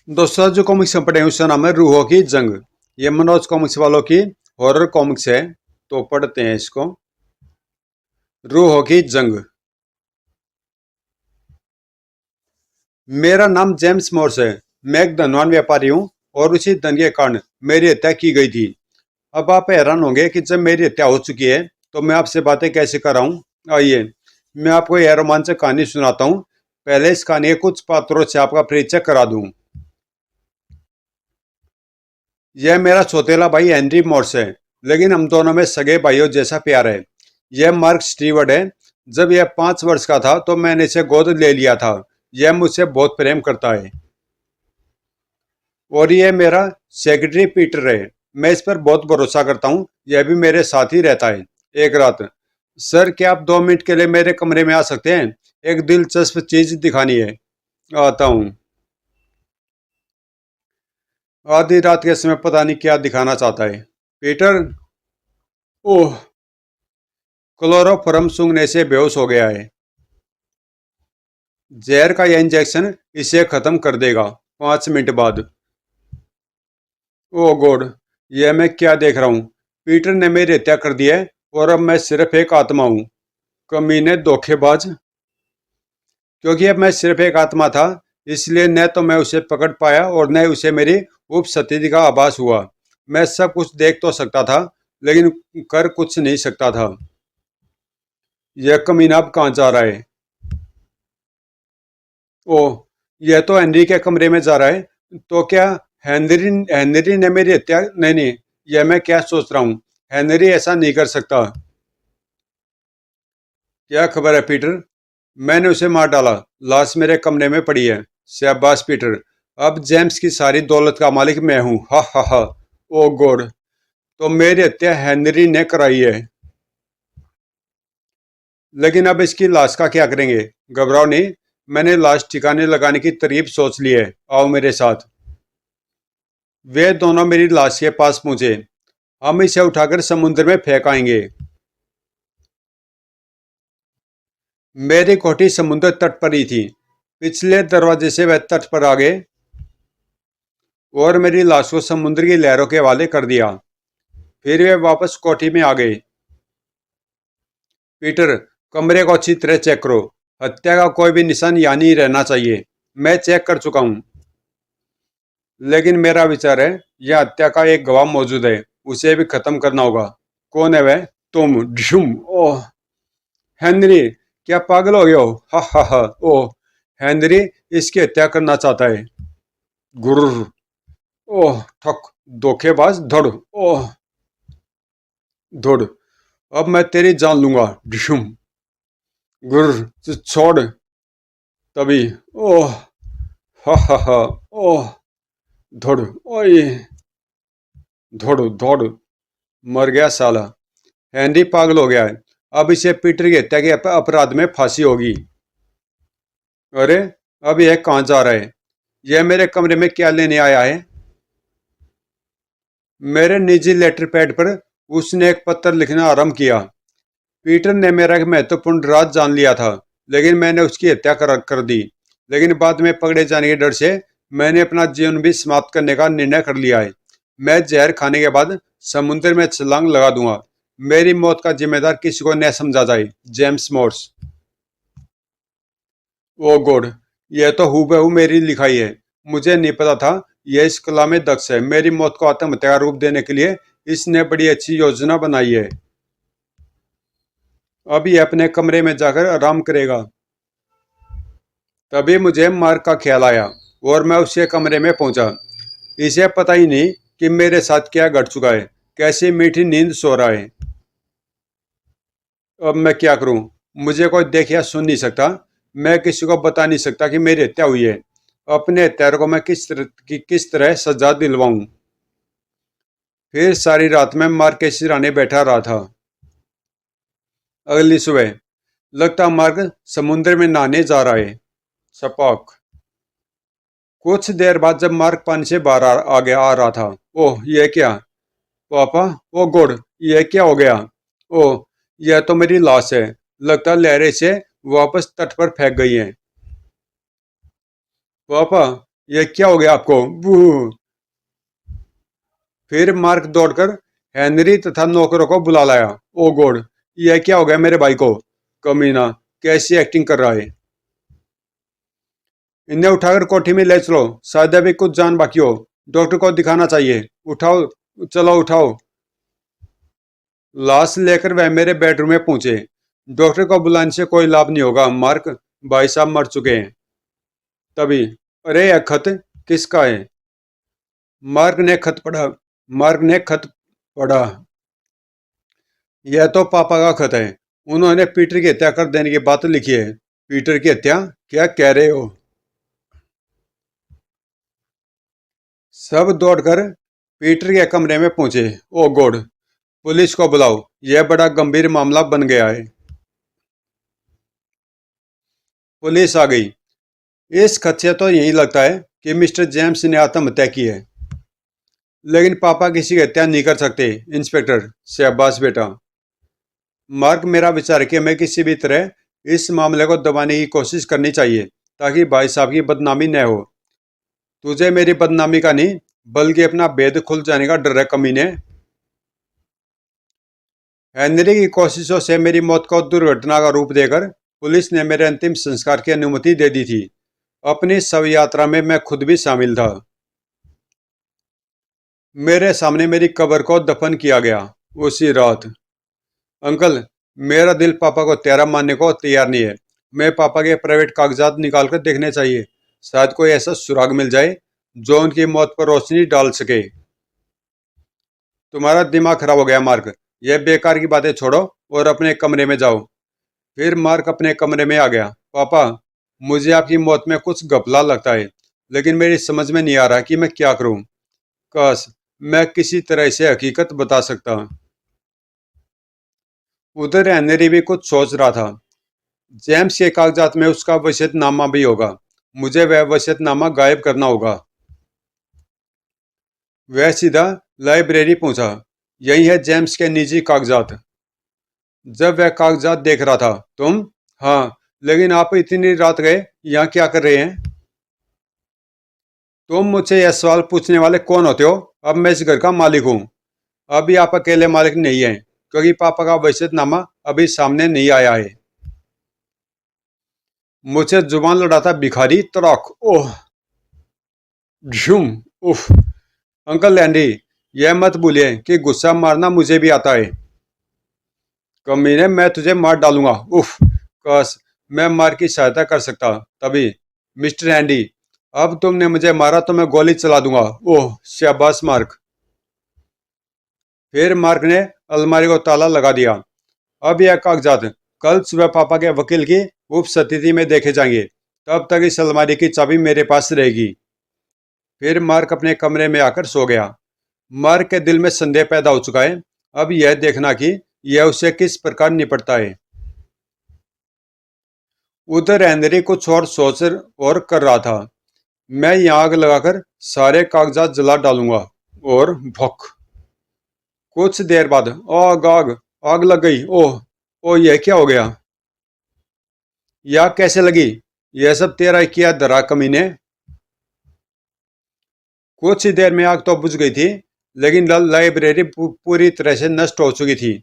दोस्तों जो कॉमिक्स हम पढ़े हैं उसका नाम है रूहों की जंग। ये मनोज कॉमिक्स वालों की हॉरर कॉमिक्स है, तो पढ़ते हैं इसको। रूहों की जंग। मेरा नाम जेम्स मॉर्स है। मैं एक धनवान व्यापारी हूँ और उसी धन के कारण मेरी हत्या की गई थी। अब आप हैरान होंगे कि जब मेरी हत्या हो चुकी है तो मैं आपसे बातें कैसे कर रहा हूँ। आइए मैं आपको यह रोमांचक कहानी सुनाता हूँ। पहले इस कहानी के कुछ पात्रों से आपका परिचय करा दूं। यह मेरा सौतेला भाई हेनरी मॉर्स है, लेकिन हम दोनों में सगे भाइयों जैसा प्यार है। यह मार्क स्टीवर्ट है। जब यह 5 वर्ष का था तो मैंने इसे गोद ले लिया था। यह मुझसे बहुत प्रेम करता है। और यह मेरा सेक्रेटरी पीटर है। मैं इस पर बहुत भरोसा करता हूँ। यह भी मेरे साथ ही रहता है। एक रात, सर क्या आप 2 मिनट के लिए मेरे कमरे में आ सकते हैं? एक दिलचस्प चीज दिखानी है। आता हूँ। आधी रात के समय पता नहीं क्या दिखाना चाहता है पीटर। ओह, क्लोरोफॉर्म सूंघने से बेहोश हो गया है। जहर का यह इंजेक्शन इसे खत्म कर देगा 5 मिनट बाद। ओह गॉड, यह मैं क्या देख रहा हूँ? पीटर ने मेरी हत्या कर दी है और अब मैं सिर्फ एक आत्मा हूँ। कमीने, धोखेबाज। क्योंकि अब मैं सिर्फ एक आत्मा था, इसलिए न तो मैं उसे पकड़ पाया और न उसे मेरी उपस्थिति का आभास हुआ। मैं सब कुछ देख तो सकता था, लेकिन कर कुछ नहीं सकता था। यह कमीना अब कहाँ जा रहा है? ओह, यह तो हेनरी के कमरे में जा रहा है। तो क्या हेनरी हेनरी ने मेरी हत्या? नहीं नहीं, यह मैं क्या सोच रहा हूँ। हेनरी ऐसा नहीं कर सकता। क्या खबर है पीटर? मैंने उसे मार डाला। लाश मेरे कमरे में पड़ी है। शाबाश पीटर। अब जेम्स की सारी दौलत का मालिक मैं हूँ। हा हा हा। ओ गॉड, तो मेरी हत्या हेनरी ने कराई है। लेकिन अब इसकी लाश का क्या करेंगे? घबराओ नहीं, मैंने लाश ठिकाने लगाने की तरकीब सोच ली है। आओ मेरे साथ। वे दोनों मेरी लाश के पास पहुंचे। हम इसे उठाकर समुद्र में फेंक आएंगे। मेरी कोठी समुद्र तट पर ही थी। पिछले दरवाजे से वह तट पर आ गए और मेरी लाश को समुद्र की लहरों के हवाले कर दिया। फिर वे वापस कोठी में आ गए। पीटर, कमरे को अच्छी तरह चेक करो। हत्या का कोई भी निशान यहाँ नहीं रहना चाहिए। मैं चेक कर चुका हूँ, लेकिन मेरा विचार है यह हत्या का एक गवाह मौजूद है। उसे भी खत्म करना होगा। कौन है वह? तुम। डिशुम। ओह हेनरी, क्या पागल हो गए हो? हा हा हा। ओह हेनरी इसकी हत्या करना चाहता है। गुर्र। ओह ठक। धोखेबाज। धड़। ओह धड़। अब मैं तेरी जान लूंगा। डिशुम। गुर्र छोड़। तभी। ओह हा हा हा। ओह धड़। ओए धड़ धड़। मर गया साला। हेनरी पागल हो गया है। अब इसे पीटर की हत्या के अपराध में फांसी होगी। अरे, अब यह कहाँ जा रहा है? यह मेरे कमरे में क्या लेने आया है? मेरे निजी लेटर पैड पर उसने एक पत्र लिखना आरंभ किया। पीटर ने मेरा एक महत्वपूर्ण राज जान लिया था, लेकिन मैंने उसकी हत्या कर दी। लेकिन बाद में पकड़े जाने के डर से मैंने अपना जीवन भी समाप्त करने का निर्णय कर लिया है। मैं जहर खाने के बाद समुद्र में छलांग लगा दूंगा। मेरी मौत का जिम्मेदार किसी को न समझा जाए। James Moore's. ओ गॉड, यह तो हूबहू मेरी लिखाई है। मुझे नहीं पता था यह इस कला में दक्ष है। मेरी मौत को आत्महत्या का रूप देने के लिए इसने बड़ी अच्छी योजना बनाई है। अब ये अपने कमरे में जाकर आराम करेगा। तभी मुझे मार्क का ख्याल आया और मैं उसके कमरे में पहुंचा। इसे पता ही नहीं कि मेरे साथ क्या घट चुका है। कैसी मीठी नींद सो रहा है। अब मैं क्या करूं? मुझे कोई देख या सुन नहीं सकता। मैं किसी को बता नहीं सकता कि मेरी हत्या हुई है। अपने हत्यारों को मैं किस तरह सजा दिलवाऊं? फिर सारी रात में मार्क के सिरहाने बैठा रहा था। अगली सुबह, लगता मार्क समुद्र में नहाने जा रहा है। छपाक। कुछ देर बाद जब मार्क पानी से बाहर आ रहा था। ओह यह क्या? पापा। ओ गॉड, यह क्या हो गया? ओह, यह तो मेरी लाश है। लगता लहरें से वापस तट पर फेंक गई हैं। पापा, ये क्या हो गया आपको? बू। फिर मार्क दौड़कर हेनरी तथा नौकरों को बुला लाया। ओ गॉड, यह क्या हो गया मेरे भाई को? कमीना कैसी एक्टिंग कर रहा है? इन्हें उठाकर कोठी में ले चलो, शायद अभी कुछ जान बाकी हो। डॉक्टर को दिखाना चाहिए। उठाओ, चलो उठाओ। लाश लेकर वह मेरे बेडरूम में पहुंचे। डॉक्टर को बुलाने से कोई लाभ नहीं होगा, मार्क भाई साहब मर चुके हैं। तभी, अरे यह खत किसका है? मार्क ने खत पढ़ा। मार्क ने खत पढ़ा। यह तो पापा का खत है। उन्होंने पीटर की हत्या कर देने की बात लिखी है। पीटर की हत्या? क्या कह रहे हो? सब दौड़कर पीटर के कमरे में पहुंचे। ओ गॉड, पुलिस को बुलाओ, यह बड़ा गंभीर मामला बन गया है। पुलिस आ गई। इस खत से तो यही लगता है कि मिस्टर जेम्स ने आत्महत्या की है। लेकिन पापा किसी की हत्या नहीं कर सकते, इंस्पेक्टर। शाबाश बेटा। मार्क, मेरा विचार है कि हमें किसी भी तरह इस मामले को दबाने की कोशिश करनी चाहिए, ताकि भाई साहब की बदनामी न हो। तुझे मेरी बदनामी का नहीं, बल्कि अपना भेद खुल जाने का डर है, कमीने। हेनरी की कोशिशों से मेरी मौत को दुर्घटना का रूप देकर पुलिस ने मेरे अंतिम संस्कार की अनुमति दे दी थी। अपनी शव यात्रा में मैं खुद भी शामिल था। मेरे सामने मेरी कब्र को दफन किया गया उसी रात। अंकल, मेरा दिल पापा को तेरा मानने को तैयार नहीं है। मैं पापा के प्राइवेट कागजात निकाल कर देखने चाहिए। शायद कोई ऐसा सुराग मिल जाए जो उनकी मौत पर रोशनी डाल सके। तुम्हारा दिमाग खराब हो गया, मार्क। यह बेकार की बातें छोड़ो और अपने कमरे में जाओ। फिर मार्क अपने कमरे में आ गया। पापा, मुझे आपकी मौत में कुछ घपला लगता है, लेकिन मेरी समझ में नहीं आ रहा कि मैं क्या करूं। काश मैं किसी तरह से हकीकत बता सकता। उधर हेनरी भी कुछ सोच रहा था। जेम्स के कागजात में उसका वसीयतनामा भी होगा। मुझे वह वसीयतनामा गायब करना होगा। वह सीधा लाइब्रेरी पहुंचा। यही है जेम्स के निजी कागजात। जब वह कागजात देख रहा था, तुम? हाँ, लेकिन आप इतनी रात गए यहाँ क्या कर रहे हैं? तुम मुझसे यह सवाल पूछने वाले कौन होते हो? अब मैं इस घर का मालिक हूँ। अभी आप अकेले मालिक नहीं हैं, क्योंकि पापा का वसीयतनामा अभी सामने नहीं आया है। मुझे जुबान लड़ाता भिखारी तराक। ओह, झूम। उफ। अंकल लैंडी, यह मत भूलिए कि गुस्सा मारना मुझे भी आता है। कमीने, मैं तुझे मार डालूंगा। उफ। काश मैं मार की सहायता कर सकता। तभी, मिस्टर एंडी, अब तुमने मुझे मारा तो मैं गोली चला दूंगा। ओह, शाबाश मार्क। फिर मार्क ने अलमारी को ताला लगा दिया। अब यह कागजात कल सुबह पापा के वकील की उपस्थिति में देखे जाएंगे। तब तक इस अलमारी की चाबी मेरे पास रहेगी। फिर मार्क अपने कमरे में आकर सो गया। मार्क के दिल में संदेह पैदा हो चुका है। अब यह देखना कि यह उसे किस प्रकार निपटता है। उधर हेनरी कुछ और सोच और कर रहा था। मैं यहाँ आग लगाकर सारे कागजात जला डालूंगा। और भौक। कुछ देर बाद, आग आग आग लग गई। ओह, ओह, यह क्या हो गया? यह कैसे लगी? यह सब तेरा किया दरा, कमीने। कुछ ही देर में आग तो बुझ गई थी, लेकिन लाइब्रेरी पूरी तरह से नष्ट हो चुकी थी।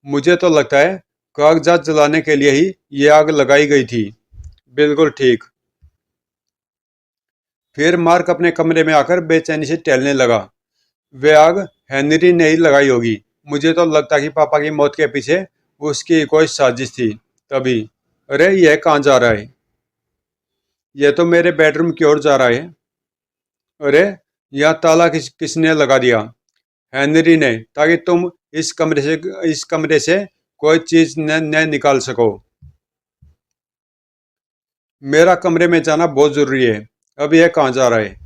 मुझे तो लगता है कागजात जलाने के लिए ही ये आग लगाई गई थी। बिल्कुल ठीक। फिर मार्क अपने कमरे में आकर बेचैनी से टहलने लगा। वे आग हेनरी ने ही लगाई होगी। मुझे तो लगता कि पापा की मौत के पीछे उसकी कोई साजिश थी। तभी, अरे यह कहाँ जा रहा है? यह तो मेरे बेडरूम की ओर जा रहा है। अरे, यह ताला किसने लगा दिया? हेनरी ने, ताकि तुम इस कमरे से कोई चीज न निकाल सको। मेरा कमरे में जाना बहुत जरूरी है। अब यह कहाँ जा रहा है?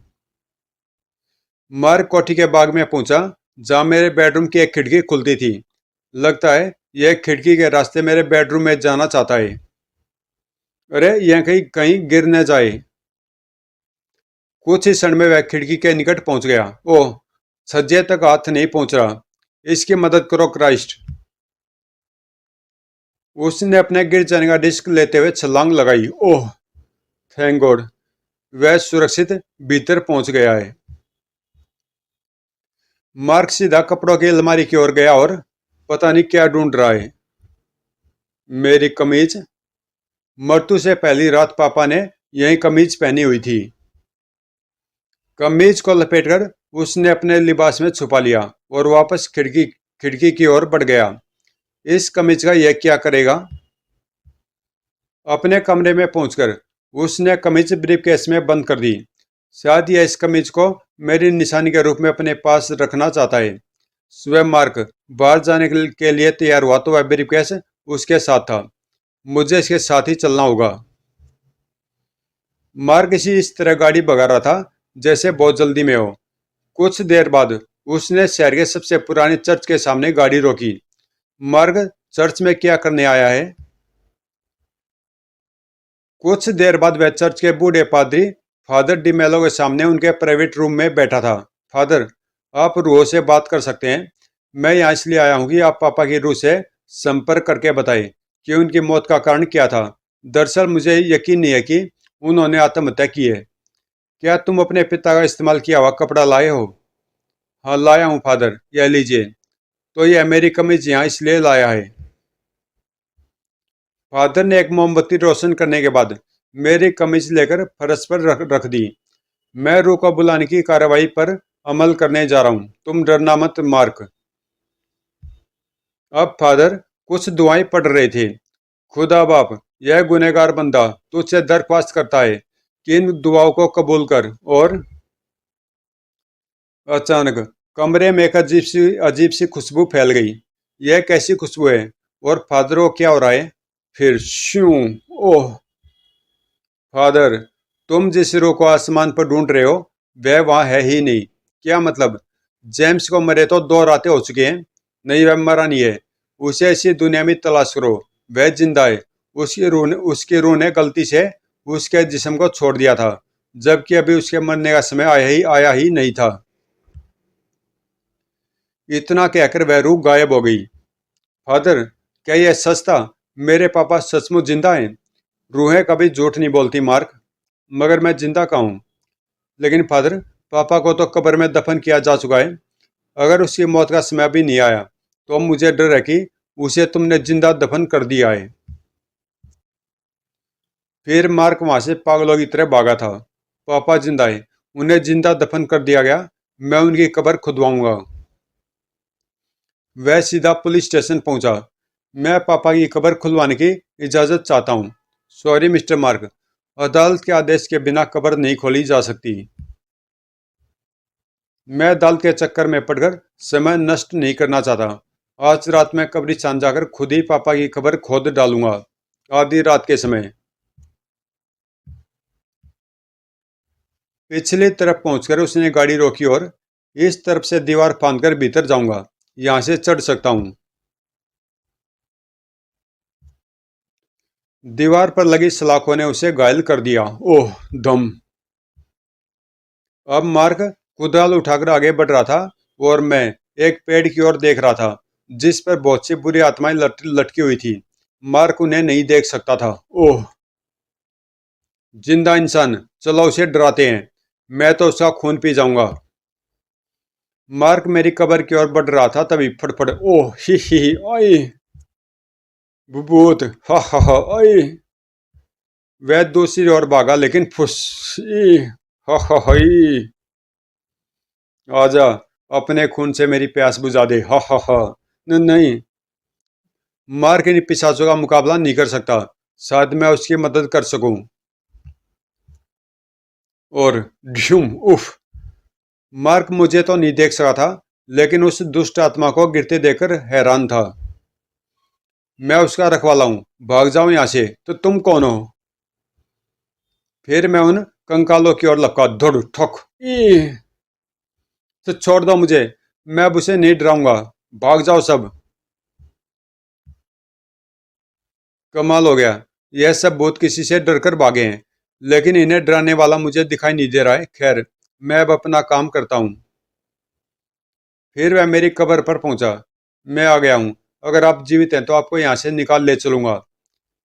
मार्क कोठी के बाग में पहुंचा, जहां मेरे बेडरूम की एक खिड़की खुलती थी। लगता है यह खिड़की के रास्ते मेरे बेडरूम में जाना चाहता है। अरे, यह कहीं कहीं गिर न जाए। कुछ ही क्षण में वह खिड़की के निकट पहुंच गया। ओह, छज्जे तक हाथ नहीं पहुंच रहा। इसकी मदद करो, क्राइस्ट। उसने अपने गिर जाने का रिस्क लेते हुए छलांग लगाई। ओह, थैंक गॉड। वह सुरक्षित भीतर पहुंच गया है। मार्क सीधा कपड़ों की अलमारी की ओर गया और पता नहीं क्या ढूंढ रहा है। मेरी कमीज। मृत्यु से पहली रात पापा ने यही कमीज पहनी हुई थी। कमीज को लपेटकर उसने अपने लिबास में छुपा लिया और वापस खिड़की खिड़की की ओर बढ़ गया। इस कमीज का यह क्या करेगा? अपने कमरे में पहुंचकर उसने कमीज ब्रीफकेस में बंद कर दी। शायद यह इस कमीज को मेरी निशानी के रूप में अपने पास रखना चाहता है। स्वयं मार्क बाहर जाने के लिए तैयार हुआ तो वह ब्रीफकेस उसके साथ था। मुझे इसके साथ ही चलना होगा। मार्क इस तरह गाड़ी भगा रहा था जैसे बहुत जल्दी में हो। कुछ देर बाद उसने शहर के सबसे पुराने चर्च के सामने गाड़ी रोकी। मार्क चर्च में क्या करने आया है? कुछ देर बाद वह चर्च के बूढ़े पादरी फादर डिमेलो के सामने उनके प्राइवेट रूम में बैठा था। फादर, आप रूह से बात कर सकते हैं। मैं यहाँ इसलिए आया हूँ कि आप पापा की रूह से संपर्क करके बताएं कि उनकी मौत का कारण क्या था। दरअसल मुझे यकीन नहीं है कि उन्होंने आत्महत्या की है। क्या तुम अपने पिता का इस्तेमाल किया हुआ कपड़ा लाए हो? हाँ लाया हूँ फादर, यह लीजिए। तो यह मेरी कमीज यहाँ इसलिए लाया है। फादर ने एक मोमबत्ती रोशन करने के बाद मेरी कमीज लेकर फर्श पर रख दी। मैं रूह को बुलाने की कार्रवाई पर अमल करने जा रहा हूँ। तुम डरना मत मार्क। अब फादर कुछ दुआएं पढ़ रहे थे। खुदा बाप, यह गुनहगार बंदा तुझसे दरख्वास्त करता है कि इन दुआओं को कबूल कर। और अचानक कमरे में एक अजीब सी खुशबू फैल गई। यह कैसी खुशबू है? और फादर को क्या हो रहा है? फिर श्यूं। ओह फादर, तुम जिस रूह को आसमान पर ढूंढ रहे हो वह वहां है ही नहीं। क्या मतलब? जेम्स को मरे तो 2 रातें हो चुकी हैं। नहीं, वह मरा नहीं है। उसे इसी दुनिया में तलाश करो। वह जिंदा है। उसकी रूह ने गलती से उसके जिस्म को छोड़ दिया था, जबकि अभी उसके मरने का समय आया ही नहीं था। इतना कहकर वह रूह गायब हो गई। फादर, क्या यह सच था? मेरे पापा सचमुच जिंदा हैं? रूहें कभी झूठ नहीं बोलती मार्क। मगर मैं जिंदा कहाँ हूँ? लेकिन फादर, पापा को तो कब्र में दफन किया जा चुका है। अगर उसकी मौत का समय भी नहीं आया तो मुझे डर है कि उसे तुमने जिंदा दफन कर दिया है। फिर मार्क वहां से पागलों की तरह भागा था। पापा जिंदा है, उन्हें जिंदा दफन कर दिया गया। मैं उनकी कब्र खुदवाऊंगा। वह सीधा पुलिस स्टेशन पहुंचा। मैं पापा की कब्र खुलवाने की इजाजत चाहता हूँ। सॉरी मिस्टर मार्क, अदालत के आदेश के बिना कब्र नहीं खोली जा सकती। मैं अदालत के चक्कर में पड़कर समय नष्ट नहीं करना चाहता। आज रात मैं कब्रिस्तान जाकर खुद ही पापा की कब्र खोद डालूंगा, आधी रात के समय। पिछली तरफ पहुंचकर उसने गाड़ी रोकी और इस तरफ से दीवार फांदकर भीतर जाऊंगा। यहां से चढ़ सकता हूं। दीवार पर लगी सलाखों ने उसे घायल कर दिया। ओह दम। अब मार्क कुदाल उठाकर आगे बढ़ रहा था और मैं एक पेड़ की ओर देख रहा था जिस पर बहुत सी बुरी आत्माएं लटकी हुई थी। मार्क उन्हें नहीं देख सकता था। ओह जिंदा इंसान, चलो उसे डराते हैं। मैं तो उसका खून पी जाऊंगा। मार्क मेरी कब्र की ओर बढ़ रहा था तभी फटफट। ओह ही ओए भूत, हा ओए। वह दूसरी ओर भागा लेकिन फुस ई, हा ई। आजा, अपने खून से मेरी प्यास बुझा दे। हा नहीं, मार्क इन पिशाचों का मुकाबला नहीं कर सकता। शायद मैं उसकी मदद कर सकूं। और ढूम उफ। मार्क मुझे तो नहीं देख सका था, लेकिन उस दुष्ट आत्मा को गिरते देखकर हैरान था। मैं उसका रखवाला हूं, भाग जाओ यहां से। तो तुम कौन हो? फिर मैं उन कंकालों की ओर लपका। धुड़ ठोक ई। तो छोड़ दो मुझे, मैं अब उसे नहीं डराऊंगा। भाग जाओ सब। कमाल हो गया, यह सब भूत किसी से डरकर भागे हैं, लेकिन इन्हें डराने वाला मुझे दिखाई नहीं दे रहा है। खैर, मैं अब अपना काम करता हूँ। फिर वह मेरी कब्र पर पहुंचा। मैं आ गया हूँ। अगर आप जीवित हैं तो आपको यहाँ से निकाल ले चलूंगा।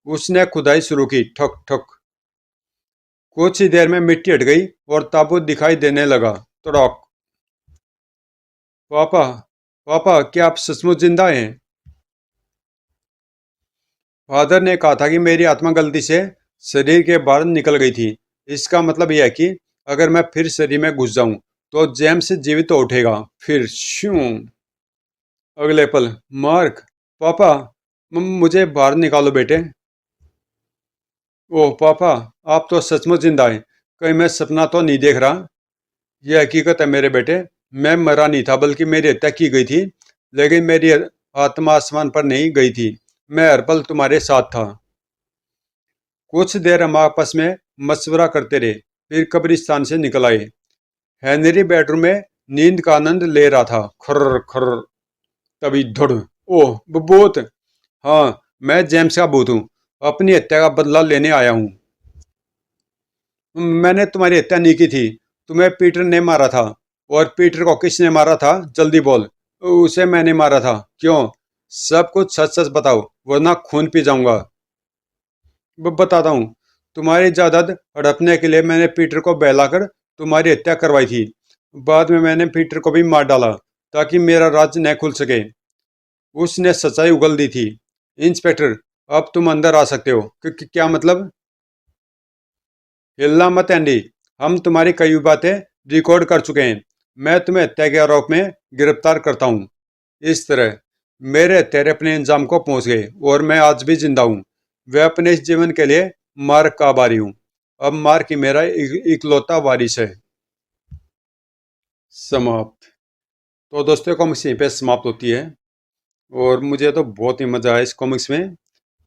उसने खुदाई शुरू की। ठक ठक। कुछ ही देर में मिट्टी हट गई और ताबूत दिखाई देने लगा। तड़ाक। पापा, पापा, क्या आप सचमुच जिंदा हैं? फादर ने कहा था कि मेरी आत्मा गलती से शरीर के बाहर निकल गई थी। इसका मतलब यह है कि अगर मैं फिर शरीर में घुस जाऊं तो जेम्स जीवित तो उठेगा। फिर श्यूं। अगले पल। मार्क, पापा, मुझे बाहर निकालो बेटे। ओह पापा, आप तो सचमुच जिंदा हैं। कहीं मैं सपना तो नहीं देख रहा? यह हकीकत है मेरे बेटे। मैं मरा नहीं था, बल्कि मेरी हत्या की गई थी। लेकिन मेरी आत्मा आसमान पर नहीं गई थी। मैं हर पल तुम्हारे साथ था। कुछ देर हम आपस में मशवरा करते रहे, फिर कब्रिस्तान से निकल आए। हेनरी बेडरूम में नींद का आनंद ले रहा था। खर्र खर्र। तभी धुड़। ओह भूत। हाँ, मैं जेम्स का भूत हूँ। अपनी हत्या का बदला लेने आया हूँ। मैंने तुम्हारी हत्या नहीं की थी। तुम्हें पीटर ने मारा था। और पीटर को किसने मारा था, जल्दी बोल। उसे मैंने मारा था। क्यों? सब कुछ सच सच बताओ, वरना खून पी जाऊंगा। बताता हूँ। तुम्हारी जायदाद हड़पने के लिए मैंने पीटर को बहलाकर तुम्हारी हत्या करवाई थी। बाद में मैंने पीटर को भी मार डाला ताकि मेरा राज न खुल सके। उसने सच्चाई उगल दी थी। इंस्पेक्टर, अब तुम अंदर आ सकते हो। क्या मतलब? हिलना मत एंडी। हम तुम्हारी कई बातें रिकॉर्ड कर चुके हैं। मैं तुम्हें हत्या के आरोप में गिरफ्तार करता हूँ। इस तरह मेरे हत्यारे अपने इंजाम को पहुंच गए और मैं आज भी जिंदा हूँ। वे अपने इस जीवन के लिए मार्क का आभारी हूँ। अब मार्क ही मेरा इकलौता वारिस है। समाप्त। तो दोस्तों, कॉमिक्स यहीं पे समाप्त होती है। और मुझे तो बहुत ही मजा आया इस कॉमिक्स में।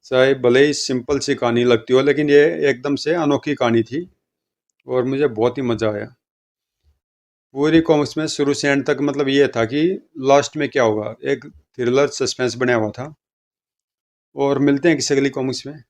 चाहे भले ही सिंपल सी कहानी लगती हो, लेकिन ये एकदम से अनोखी कहानी थी और मुझे बहुत ही मजा आया। पूरी कॉमिक्स में शुरू से एंड तक मतलब ये था कि लास्ट में क्या होगा, एक थ्रिलर सस्पेंस बना हुआ था। और मिलते हैं किसी अगली कॉमिक्स में।